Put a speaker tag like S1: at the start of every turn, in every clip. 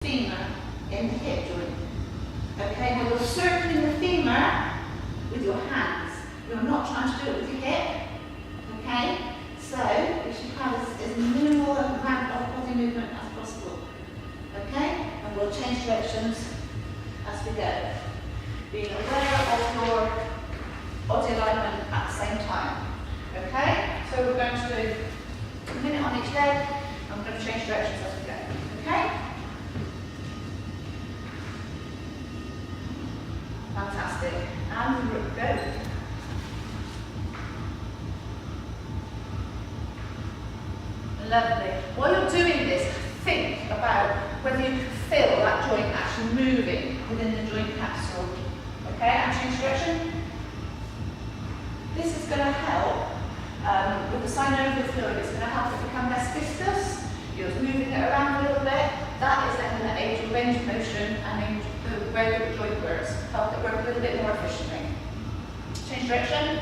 S1: femur in the hip joint. Okay, now you're circling the femur with your hands. You're not trying to do it with your hip. Okay, so you should have as minimal amount of body movement as possible. Okay, and we'll change directions as we go. Being aware of your body alignment at the same time. Okay, so we're going to do a minute on each leg. I'm going to change directions as we go. Okay? Fantastic. And go. Lovely. While you're doing this, think about whether you can feel that joint actually moving within the joint capsule. Okay, and change direction. This is going to help with the synovial fluid. It's going to help it become less viscous. You're moving it around a little bit. That is then going to aid your range of motion and aid the way the joint works. Help it work a little bit more efficiently. Change direction.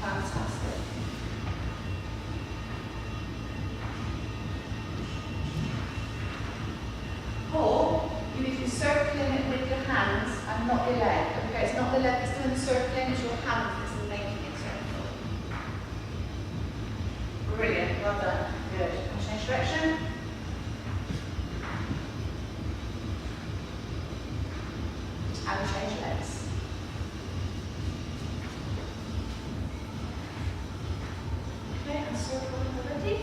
S1: Fantastic. Or you need to be circling it with your hands and not your leg. Okay, it's not the leg that's doing the circling, it's your hand that's making it circle. Brilliant, well done. Good. And change direction. And change legs. Okay, and circle already.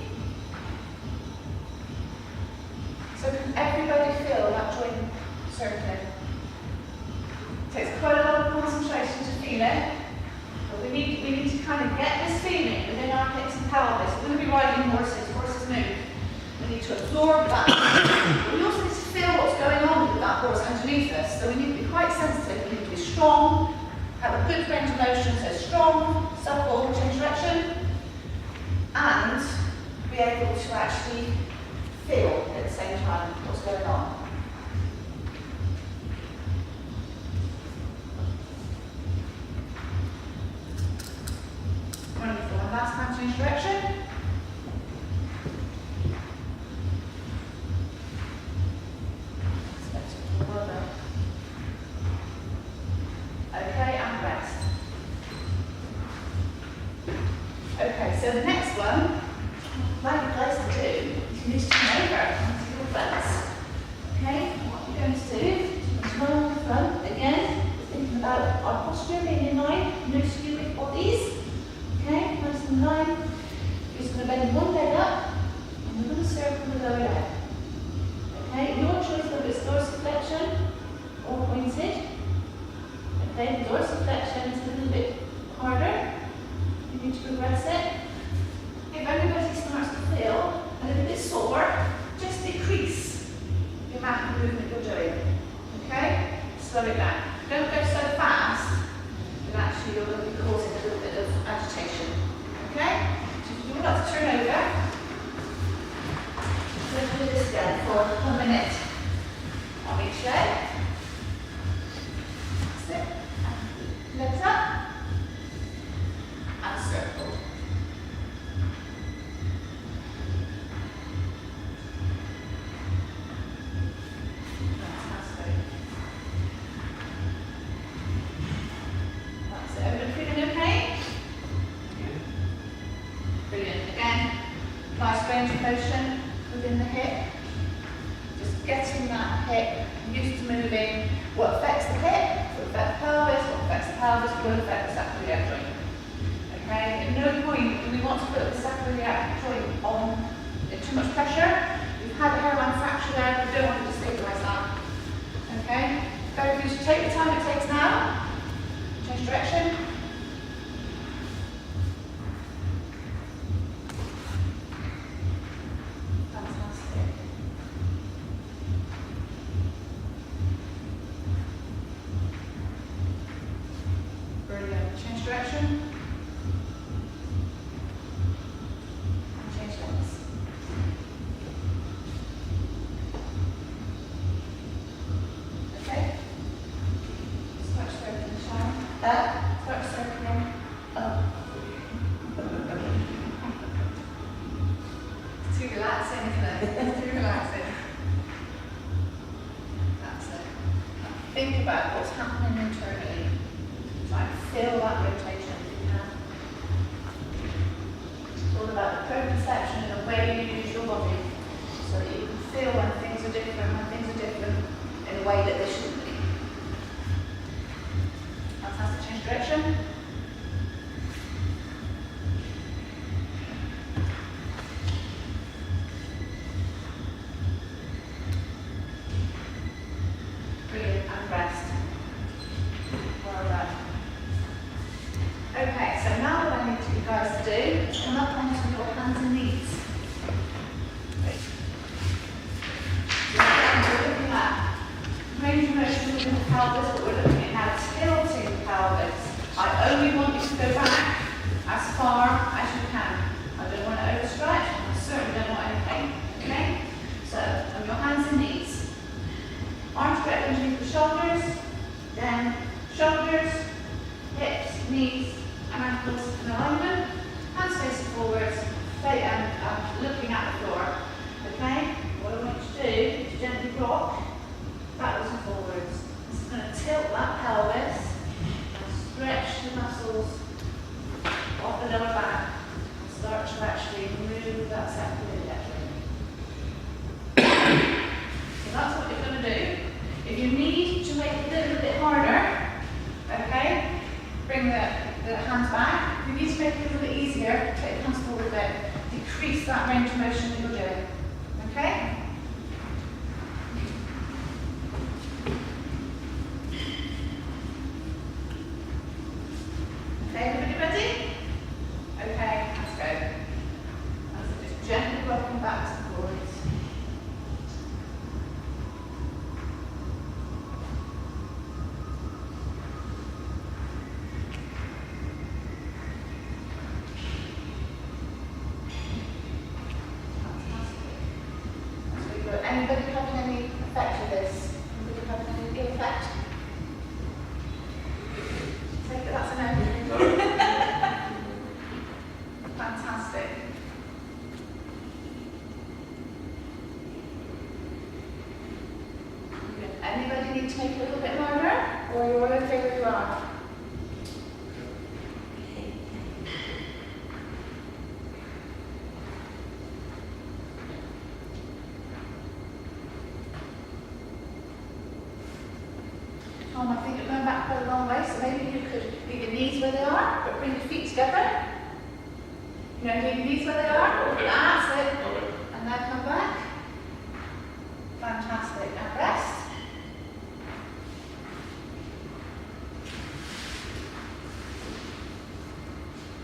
S1: So can everybody feel that joint circling? It takes quite a lot of concentration to feel it, but we need to kind of get this feeling within our hips and pelvis. We're going to be riding horses move. We need to absorb that. But we also need to feel what's going on with that horse underneath us. So we need to be quite sensitive, we need to be strong, have a good range of motion, so strong, supple, change direction, and be able to actually feel at the same time what's going on. Wonderful. And last time, change direction. Well done. Okay, and rest. Okay, so the next one, like place to do, is you need to turn over onto your fronts. Okay, and what you're going to do is roll on the front. Again, thinking about our posture being in line, no skewing bodies. Okay, nice and in line. You're just going to bend one leg up, and we're going to circle the lower leg. Okay, your choice whether it's dorsiflexion or pointed. Okay, the dorsiflexion is a little bit harder. You need to progress it. If everybody starts to feel a little bit sore, just decrease the amount of movement you're doing. Okay? Slow it down. Don't go so fast that actually you're going to be causing a little bit of agitation. Okay? So if you would like to turn over, let's do this again for 1 minute on each leg. That's it. Legs up and circle. Fantastic. That's it. Everybody feeling okay? Brilliant. Again, nice range of motion within the hip. Just getting that hip used to moving. What affects the hip will affect the pelvis, what affects the pelvis will affect the sacroiliac joint. Okay? At no point do we want to put the sacroiliac joint on too much pressure. We've had a hairline fracture there, we don't want to destabilise that. Okay? Very good. Take the time it takes now. Change direction. Fantastic. Brilliant. Change direction. And change legs. Okay? Start to think about what's happening internally. Try and feel that rotation if you can. It's all about the proprioception and the way you use your body, so that you can feel when things are different in a way that they shouldn't be. Fantastic. Change direction. Breathe and rest. Well done. Okay, so now what I need you guys to do is come up onto your hands and knees. We're looking at range of motion within the pelvis, but we're looking at now tilting the pelvis. I only want you to go back as far as you can. I don't want to overstretch, and I certainly don't want any pain. Okay? So, on your hands and knees. Arms directly underneath the shoulders, then shoulders, hips, knees, and ankles in alignment. Hands facing forwards, looking at the floor. Okay? What I want you to do is gently rock backwards and forwards. This is going to tilt that pelvis and stretch the muscles off the lower back and start to actually move that sacroiliac. So that's what you're going to do. If you need to make it a little bit harder, okay, bring the hands back. If you need to make it a little bit easier, take the hands forward a bit. Decrease that range of motion that you're doing. Okay? Okay, everybody ready? Okay, let's go. So just gently rocking back and forwards. Anybody having any effect of this? Anybody having any ill effect? Take it, that's an no. Fantastic. Good. Anybody need to make it a little bit harder? Or you're all okay where you are? I think you're going back quite a long way, so maybe you could leave your knees where they are, but bring your feet together. You know, leave your knees where they are. That's it. And then come back. Fantastic. And rest.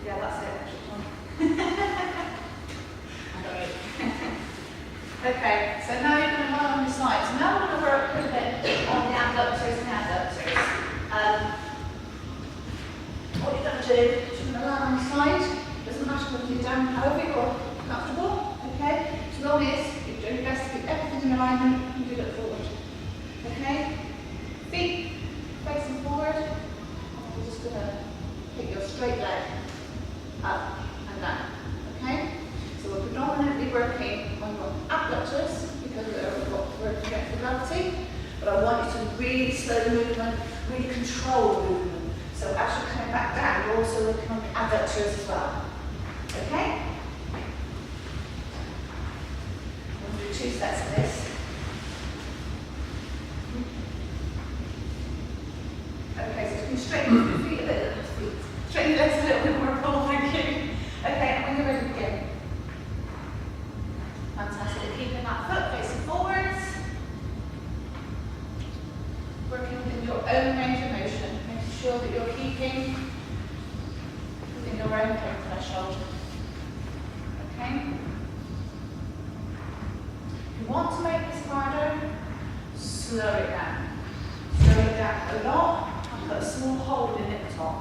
S1: Yeah, that's it. I got it. Okay, so now you're going to lie on your side. So now we're going to work a little bit on the abductors and adductors. What you're going to do is you're going to lie on your side. Doesn't matter whether you're down, however you're comfortable. Okay? As long as you're doing your best to keep everything in alignment, you do look forward. Okay? Feet facing forward. And we're just going to pick your straight leg up and down. Okay? So we're predominantly working on your abductors because we're working against the gravity, but I want you to really slow the movement, really control the movement. So as you're coming back down, you're also working on the abductors as well. Okay? We'll do 2 sets of this. Okay, so you can straighten your feet a little, straighten your legs a little bit more, Paul, thank you. Okay, and when you're ready, begin. Fantastic. Keeping that foot facing forwards. Working within your own range of motion, making sure that you're keeping within your own pain threshold. Okay? If you want to make this harder, slow it down. Slow it down a lot and put a small hold in at the top.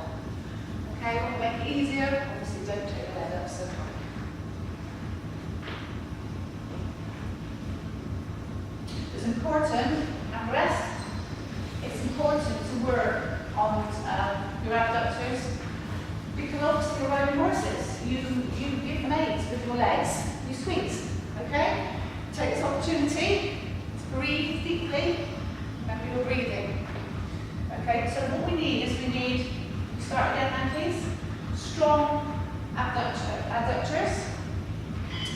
S1: Okay, want to make it easier, obviously don't take the leg up so high. It's important, and rest, it's important to work on your abductors because obviously you're riding horses. You give them aids with your legs, you squeeze, okay? Take this opportunity to breathe deeply, remember you're breathing. Okay, so what we need is start again now please, strong adductors,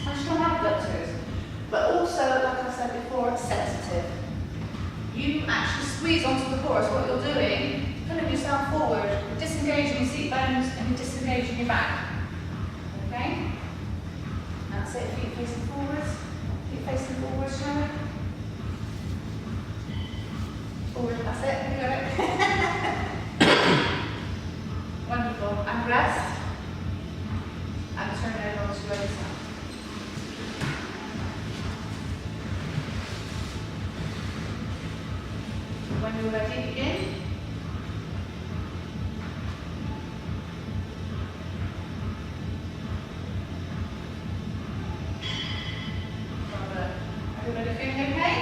S1: and strong abductors, but also, like I said before, sensitive. You actually squeeze onto the core, so what you're doing, pulling yourself forward, you're disengaging your seat bones and you're disengaging your back. Okay? That's it, feet facing forwards, shall we? Forward, that's it, you got it. Wonderful, and rest, and turn over onto your other side. When you're ready, begin. Everybody feeling okay?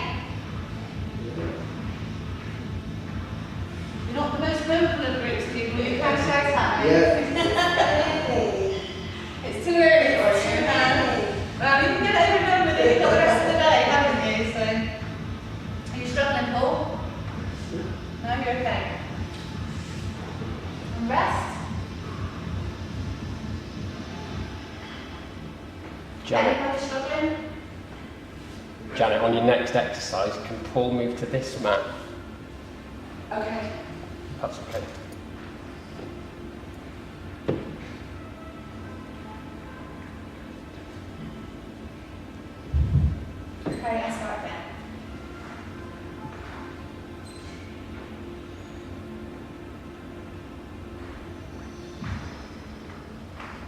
S1: You're not the most vocal of groups, people. You can shout at me.
S2: Yeah.
S1: It's too early for you. Well, you can get it remembered that you've got the rest of the day, haven't you? So, are you struggling, Paul? No, you're okay. And rest. Anybody struggling?
S2: Janet, on your next exercise, can Paul move to this mat?
S1: Okay.
S2: That's okay.
S1: Okay, and start again.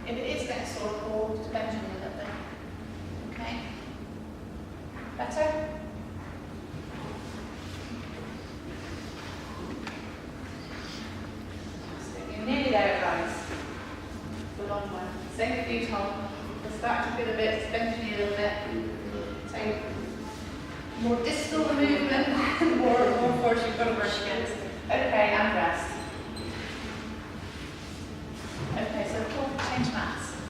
S1: If it is getting sore, Paul, just bend your knee a little bit. Okay? Better? You're nearly there, guys. It's a long one. Same a few times. We'll start to feel a bit, bend your knee a little bit. So, more distal the movement, the more